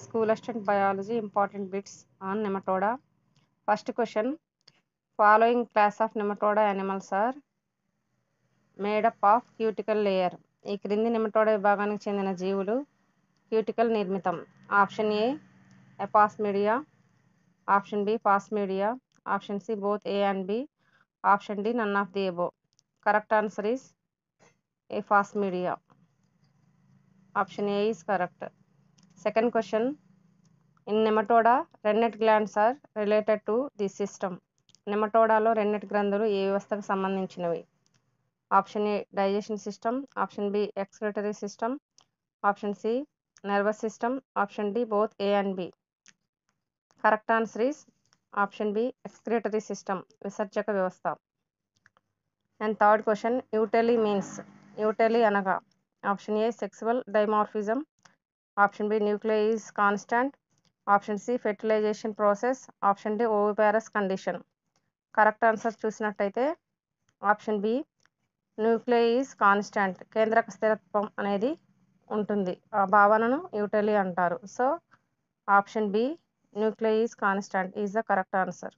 School assistant biology important bits on nematoda. First question, following class of nematoda animals are made up of cuticle layer. ఈ క్రింది నెమటోడా విభాగానికి చెందిన జీవులు cuticle నిర్మితం. Option A aphasmidia, option B phasmidia, option C both A and B, option D none of the above. Correct answer is aphasmidia. Option A is correct. Second question, in nematoda rennet glands are related to the system. నెమటోడాలో renette గ్రంథులు ఏ వ్యవస్థకు సంబంధించినవి? Option A digestion system, option B excretory system, option C nervous system, option D both A and B. Correct answer is option B excretory system, విసర్జక వ్యవస్థ. And third question, eutely means. Eutely అనగా option A sexual dimorphism, option B nucleus is constant, option C fertilization process, option D oviparous condition. Correct answer చూసినట్టయితే option B nucleus is constant, కేంద్రక స్థిరత్వం అనేది ఉంటుంది. ఆ భావనను యూటెలీ అంటారు. So option B nucleus is constant is the correct answer.